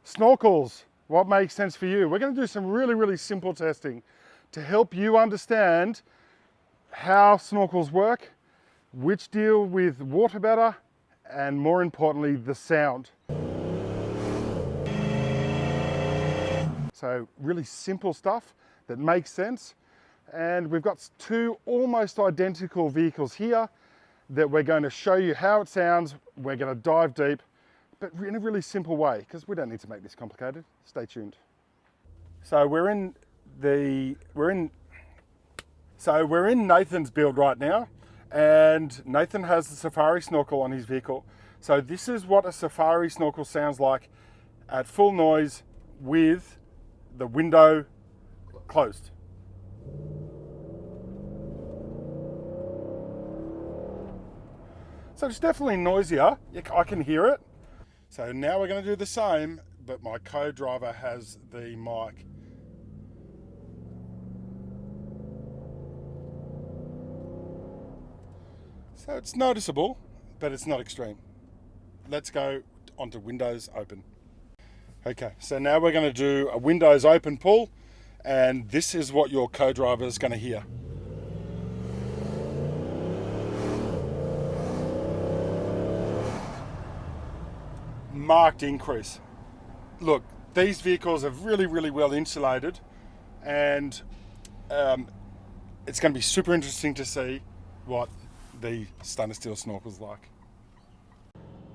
Snorkels, what makes sense for you? We're going to do some really simple testing to help you understand how snorkels work, which deal with water better, and more importantly, the sound. So really simple stuff that makes sense. And we've got two almost identical vehicles here that we're going to show you how it sounds. We're going to dive deep, but in a really simple way, because we don't need to make this complicated. Stay tuned. So we're in Nathan's build right now, and Nathan has the Safari snorkel on his vehicle. So this is what a Safari snorkel sounds like at full noise with the window closed. So it's definitely noisier. I can hear it. So now we're going to do the same, but my co-driver has the mic. So it's noticeable, but it's not extreme. Let's go onto windows open. Okay, so now we're going to do a windows open pull, and this is what your co-driver is going to hear. Marked increase. Look, these vehicles are really well insulated, and it's going to be super interesting to see what the stainless steel snorkel's like.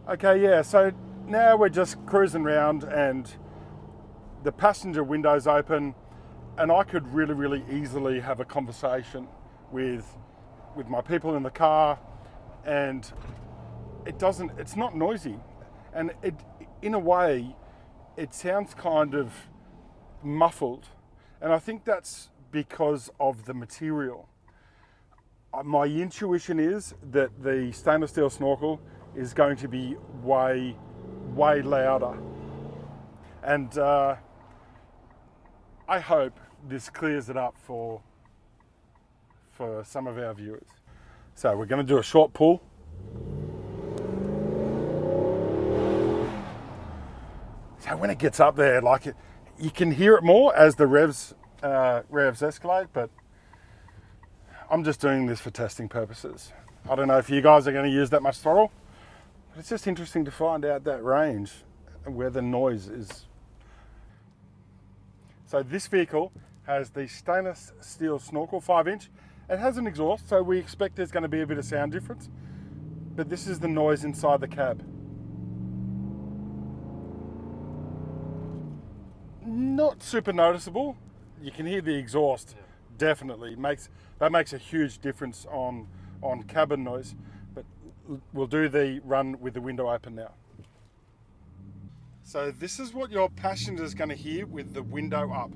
Okay, yeah, so now we're just cruising around and the passenger window's open, and I could really easily have a conversation with my people in the car, and it's not noisy. And in a way, it sounds kind of muffled. And I think that's because of the material. My intuition is that the stainless steel snorkel is going to be way louder. And I hope this clears it up for some of our viewers. So we're going to do a short pull. So when it gets up there, you can hear it more as the revs escalate, but I'm just doing this for testing purposes. I don't know if you guys are going to use that much throttle, but it's just interesting to find out that range and where the noise is. So this vehicle has the stainless steel snorkel 5-inch. It has an exhaust, so we expect there's going to be a bit of sound difference, but this is the noise inside the cab. Not super noticeable. You can hear the exhaust, definitely. That makes a huge difference on cabin noise, but we'll do the run with the window open now. So this is what your passenger's going to hear with the window up.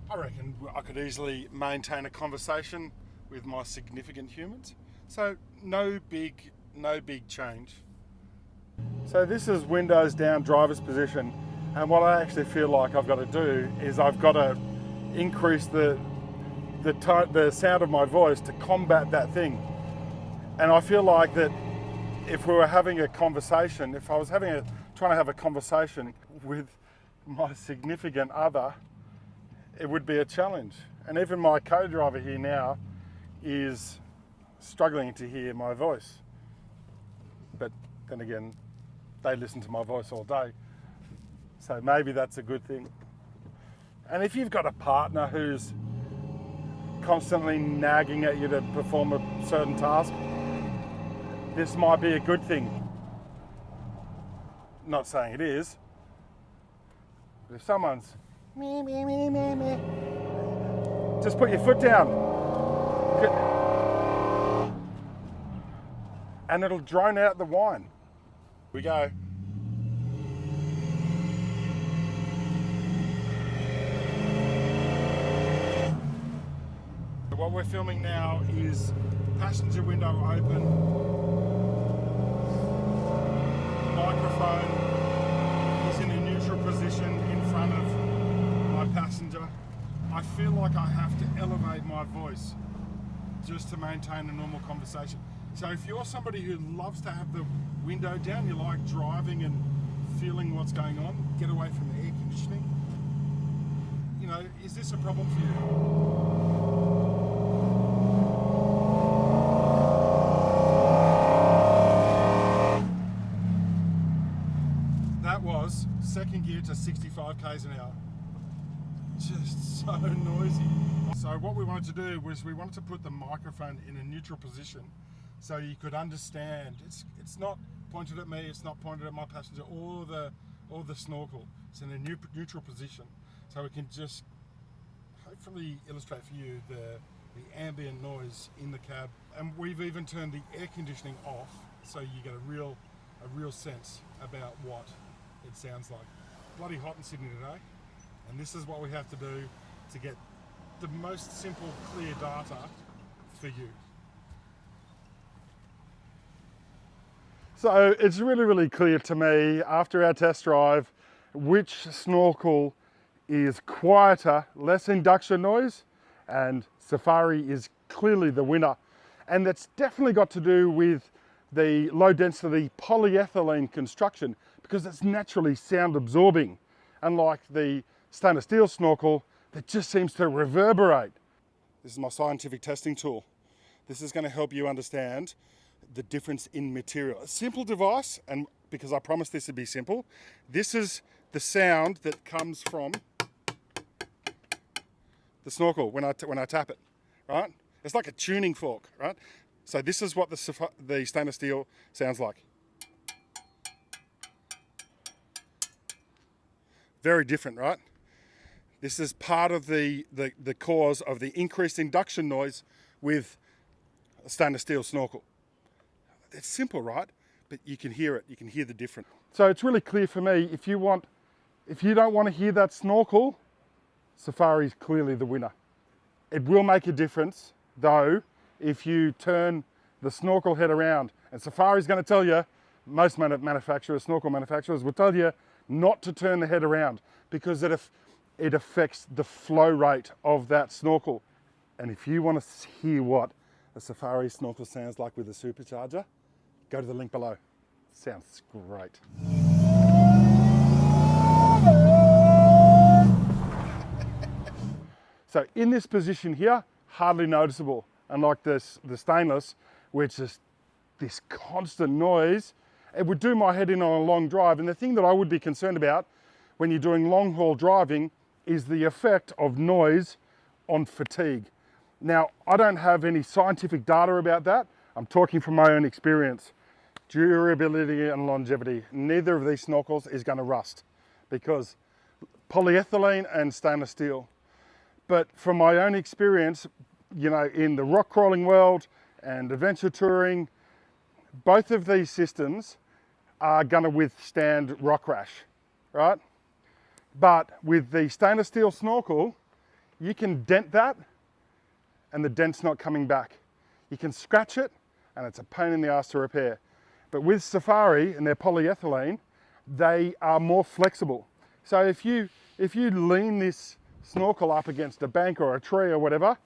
I reckon I could easily maintain a conversation with my significant humans. So no big change. So this is windows down, driver's position, and what I actually feel like I've got to do is I've got to increase the sound of my voice to combat that thing. And I feel like that if we were having a conversation, if I was trying to have a conversation with my significant other, it would be a challenge. And even my co-driver here now is struggling to hear my voice. But then again, they listen to my voice all day. So maybe that's a good thing. And if you've got a partner who's constantly nagging at you to perform a certain task, this might be a good thing. Not saying it is. But if someone's me, just put your foot down. And it'll drone out the whine. We go. What we're filming now is passenger window open, microphone is in a neutral position in front of my passenger. I feel like I have to elevate my voice just to maintain a normal conversation. So if you're somebody who loves to have the window down, you like driving and feeling what's going on, get away from the air conditioning. You know, is this a problem for you? That was second gear to 65 k's an hour. Just so noisy. So what we wanted to do was we wanted to put the microphone in a neutral position so you could understand. It's not pointed at me, it's not pointed at my passenger or the snorkel. It's in a neutral position, so we can just hopefully illustrate for you the ambient noise in the cab. And we've even turned the air conditioning off, so you get a real sense about what it sounds like. Bloody hot in Sydney today, and this is what we have to do to get the most simple, clear data for you. So it's really clear to me after our test drive which snorkel is quieter, less induction noise, and Safari is clearly the winner. And that's definitely got to do with the low density polyethylene construction, because it's naturally sound absorbing, unlike the stainless steel snorkel that just seems to reverberate. This is my scientific testing tool. This is going to help you understand the difference in material. A simple device, and because I promised this would be simple, this is the sound that comes from the snorkel when I tap it, right? It's like a tuning fork, right? So this is what the stainless steel sounds like. Very different, right? This is part of the cause of the increased induction noise with a stainless steel snorkel. It's simple, right? But you can hear it. You can hear the difference. So it's really clear for me, if you don't want to hear that snorkel, Safari is clearly the winner. It will make a difference, though, if you turn the snorkel head around. And Safari is going to tell you, most manufacturers, snorkel manufacturers, will tell you not to turn the head around, because it affects the flow rate of that snorkel. And if you want to hear what a Safari snorkel sounds like with a supercharger, go to the link below. Sounds great. So in this position here, hardly noticeable, unlike the stainless, which is this constant noise. It would do my head in on a long drive. And the thing that I would be concerned about when you're doing long haul driving is the effect of noise on fatigue. Now, I don't have any scientific data about that. I'm talking from my own experience. Durability and longevity. Neither of these snorkels is going to rust, because polyethylene and stainless steel. But from my own experience, you know, in the rock crawling world and adventure touring, both of these systems are going to withstand rock rash, right? But with the stainless steel snorkel, you can dent that and the dent's not coming back. You can scratch it and it's a pain in the ass to repair. But with Safari and their polyethylene, they are more flexible. So if you lean this snorkel up against a bank or a tree or whatever,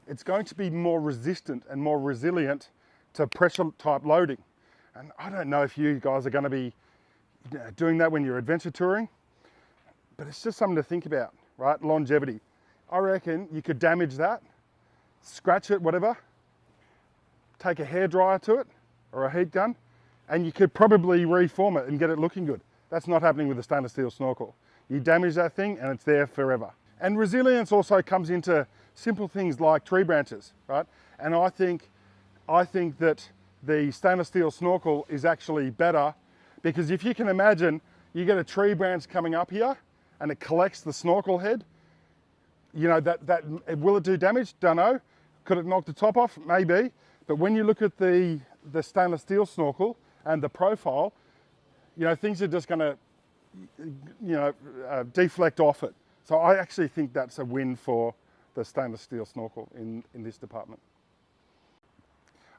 it's going to be more resistant and more resilient to pressure type loading. And I don't know if you guys are going to be doing that when you're adventure touring, but it's just something to think about, right? Longevity. I reckon you could damage that, scratch it, whatever, take a hairdryer to it or a heat gun, and you could probably reform it and get it looking good. That's not happening with the stainless steel snorkel. You damage that thing and it's there forever. And resilience also comes into simple things like tree branches, right? And I think that the stainless steel snorkel is actually better, because if you can imagine, you get a tree branch coming up here and it collects the snorkel head, you know, will it do damage? Don't know. Could it knock the top off? Maybe. But when you look at the stainless steel snorkel and the profile, you know, things are just going to, deflect off it. So I actually think that's a win for the stainless steel snorkel in this department.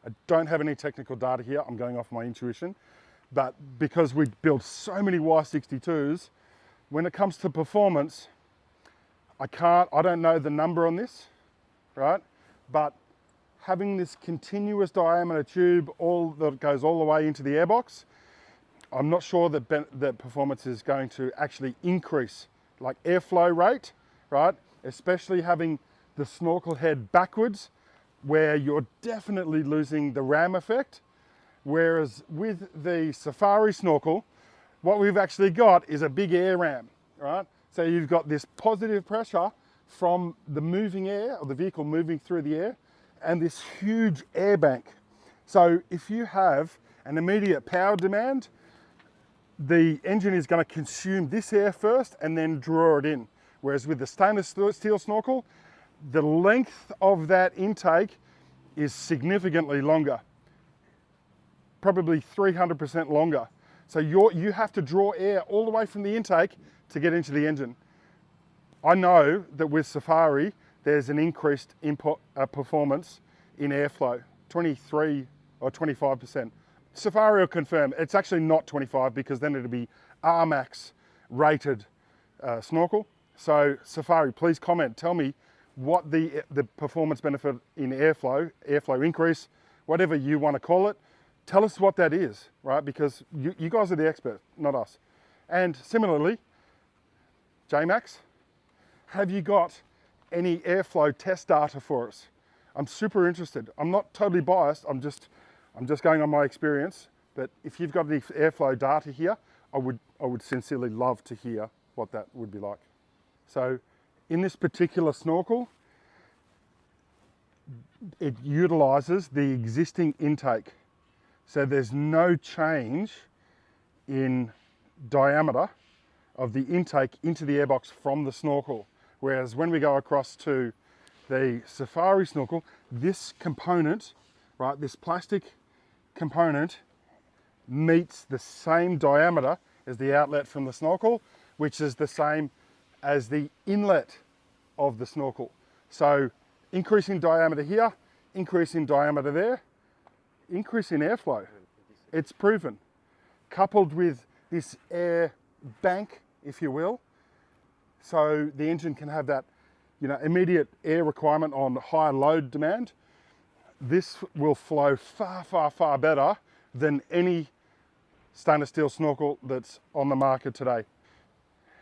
I don't have any technical data here. I'm going off my intuition. But because we built so many Y62s, when it comes to performance, I don't know the number on this, right? But having this continuous diameter tube that goes all the way into the airbox, I'm not sure that performance is going to actually increase, like airflow rate, right? Especially having the snorkel head backwards, where you're definitely losing the ram effect. Whereas with the Safari snorkel, what we've actually got is a big air ram, right? So you've got this positive pressure from the moving air, or the vehicle moving through the air, and this huge air bank. So if you have an immediate power demand, the engine is going to consume this air first and then draw it in. Whereas with the stainless steel snorkel, the length of that intake is significantly longer, probably 300% longer. So you have to draw air all the way from the intake to get into the engine. I know that with Safari, there's an increased performance in airflow, 23 or 25%. Safari will confirm, it's actually not 25 because then it'll be RMAX rated snorkel. So Safari, please comment, tell me what the performance benefit in airflow increase, whatever you want to call it, tell us what that is, right? Because you guys are the expert, not us. And similarly, J-Max, have you got any airflow test data for us? I'm super interested. I'm not totally biased, I'm just going on my experience, but if you've got any airflow data here, I would sincerely love to hear what that would be like. So in this particular snorkel, it utilizes the existing intake. So there's no change in diameter of the intake into the airbox from the snorkel. Whereas when we go across to the Safari snorkel, this component, right, this plastic component meets the same diameter as the outlet from the snorkel, which is the same as the inlet of the snorkel. So increase in diameter here, increase in diameter there, increase in airflow. It's proven. Coupled with this air bank, if you will, so the engine can have that, immediate air requirement on higher load demand. This will flow far, far, far better than any stainless steel snorkel that's on the market today.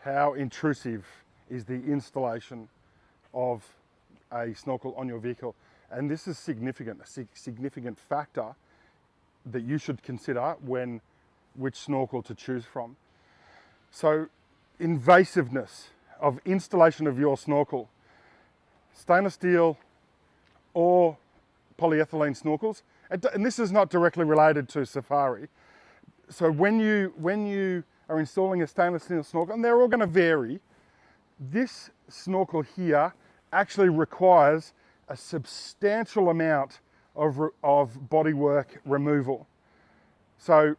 How intrusive is the installation of a snorkel on your vehicle? And this is significant, a significant factor that you should consider which snorkel to choose from. So invasiveness of installation of your snorkel, stainless steel or polyethylene snorkels, and this is not directly related to Safari. So when you are installing a stainless steel snorkel, and they're all going to vary, this snorkel here actually requires a substantial amount of bodywork removal. So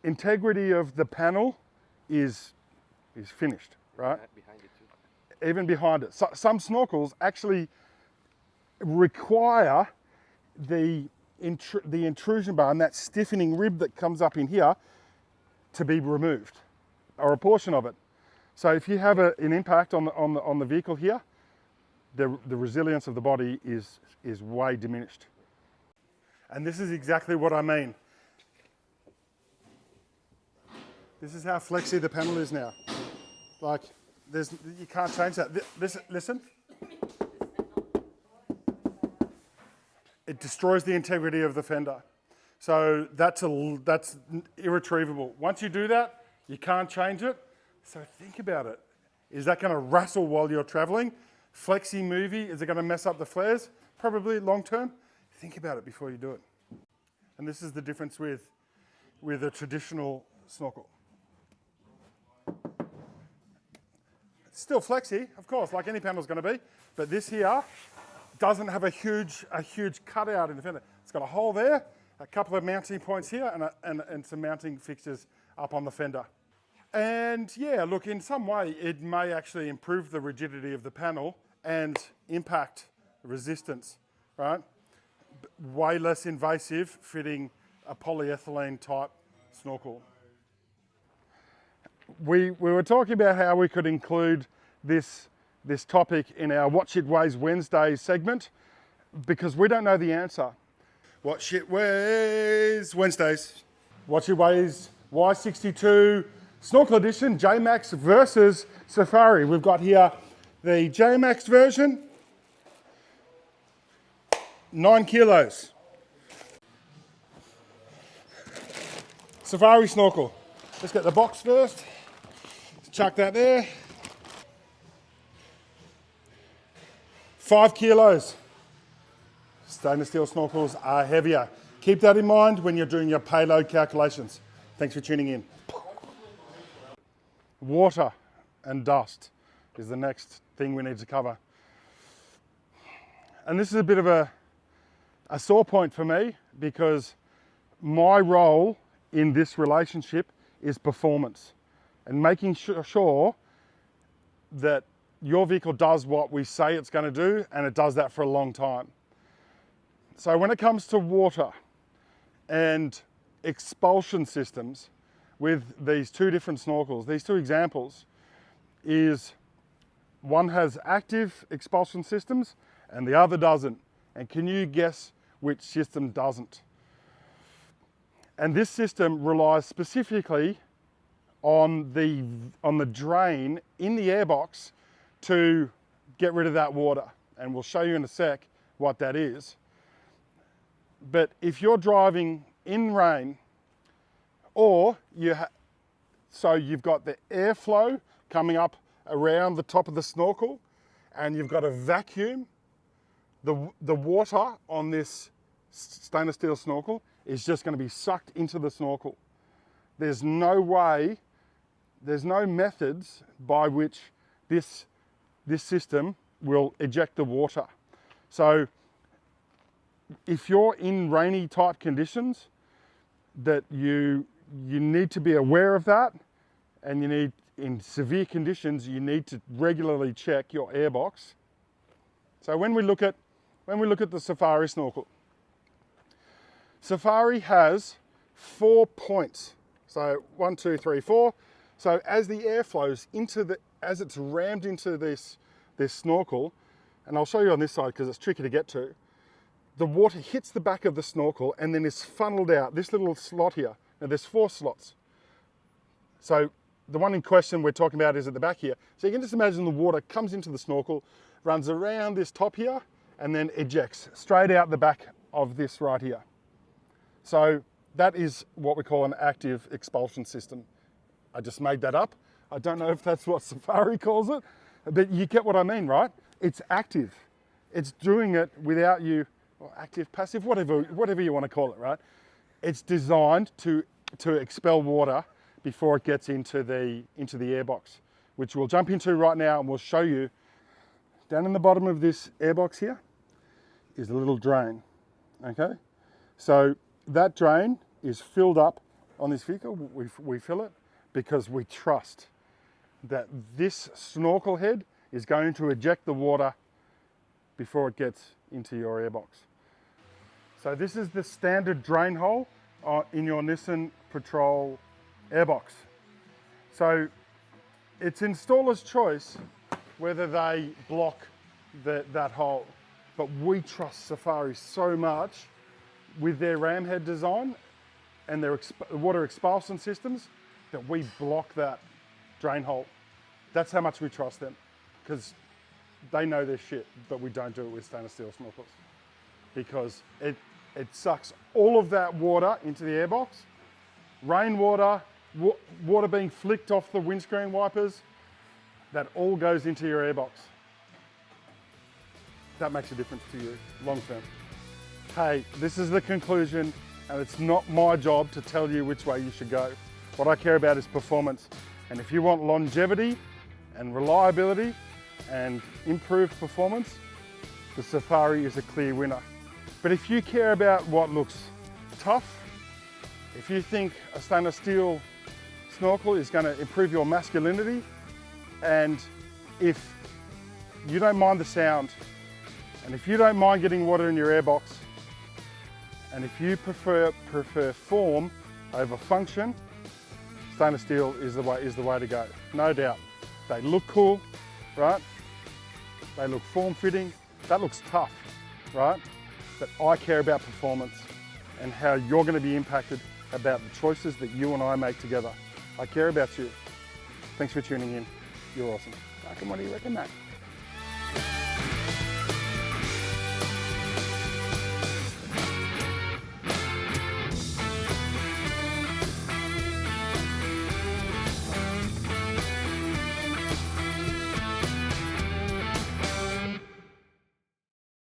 integrity of the panel is finished, right? Behind it too. Even behind it. So, some snorkels actually require the intrusion bar and that stiffening rib that comes up in here to be removed, or a portion of it. So if you have an impact on the vehicle here, the resilience of the body is way diminished. And this is exactly what I mean. This is how flexy the panel is now. Like, you can't change that. Listen. It destroys the integrity of the fender. So that's irretrievable. Once you do that, you can't change it. So think about it. Is that going to rustle while you're traveling? Flexi movie, is it going to mess up the flares? Probably long term. Think about it before you do it. And this is the difference with a traditional snorkel. It's still flexy, of course, like any panel's going to be, but this here doesn't have a huge cutout in the fender. It's got a hole there, a couple of mounting points here, and some mounting fixtures up on the fender. And yeah, look, in some way, it may actually improve the rigidity of the panel and impact resistance, right? Way less invasive fitting a polyethylene type snorkel. We were talking about how we could include this topic in our What Shit Weighs Wednesday segment. because we don't know the answer. What shit weighs Wednesdays? What shit weighs Y62 Snorkel Edition J-Max versus Safari. We've got here the J-Max version, 9 kilos. Safari snorkel. Let's get the box first. Chuck that there. 5 kilos. Stainless steel snorkels are heavier. Keep that in mind when you're doing your payload calculations. Thanks for tuning in. Water and dust is the next thing we need to cover. And this is a bit of a sore point for me, because my role in this relationship is performance and making sure that your vehicle does what we say it's going to do, and it does that for a long time. So when it comes to water and expulsion systems with these two different snorkels, these two examples, is one has active expulsion systems and the other doesn't. And can you guess which system doesn't? And this system relies specifically on the drain in the airbox to get rid of that water. And we'll show you in a sec what that is. But if you're driving in rain, or so you've got the airflow coming up around the top of the snorkel, and you've got a vacuum, the water on this stainless steel snorkel is just going to be sucked into the snorkel. There's no way, there's no methods by which this system will eject the water. So if you're in rainy type conditions, that you need to be aware of that, and in severe conditions, you need to regularly check your airbox. So when we look at the Safari snorkel, Safari has 4 points. So 1, 2, 3, 4. So as the air flows as it's rammed into this snorkel, and I'll show you on this side because it's tricky to get to, the water hits the back of the snorkel and then is funneled out this little slot here. Now there's 4 slots. So the one in question we're talking about is at the back here. So you can just imagine the water comes into the snorkel, runs around this top here, and then ejects straight out the back of this right here. So that is what we call an active expulsion system. I just made that up. I don't know if that's what Safari calls it, but you get what I mean, right? It's active. It's doing it without you, or active, passive, whatever you want to call it, right? It's designed to expel water before it gets into the airbox, which we'll jump into right now, and we'll show you. Down in the bottom of this airbox here is a little drain, okay? So that drain is filled up on this vehicle. We fill it because we trust that this snorkel head is going to eject the water before it gets into your airbox. So this is the standard drain hole in your Nissan Patrol airbox. So it's installer's choice whether they block that hole. But we trust Safari so much with their ram head design and their water expulsion systems that we block that drain hole. That's how much we trust them, because they know their shit, but we don't do it with stainless steel snorkels, because it sucks all of that water into the airbox. Rainwater, water being flicked off the windscreen wipers, that all goes into your airbox. That makes a difference to you long term. Hey, this is the conclusion, and it's not my job to tell you which way you should go. What I care about is performance. And if you want longevity and reliability and improved performance, the Safari is a clear winner. But if you care about what looks tough, if you think a stainless steel snorkel is going to improve your masculinity, and if you don't mind the sound, and if you don't mind getting water in your airbox, and if you prefer form over function, stainless steel is the way to go, no doubt. They look cool, right? They look form-fitting. That looks tough. right? But I care about performance and how you're going to be impacted about the choices that you and I make together. I care about you. Thanks for tuning in. You're awesome. What do you reckon, mate?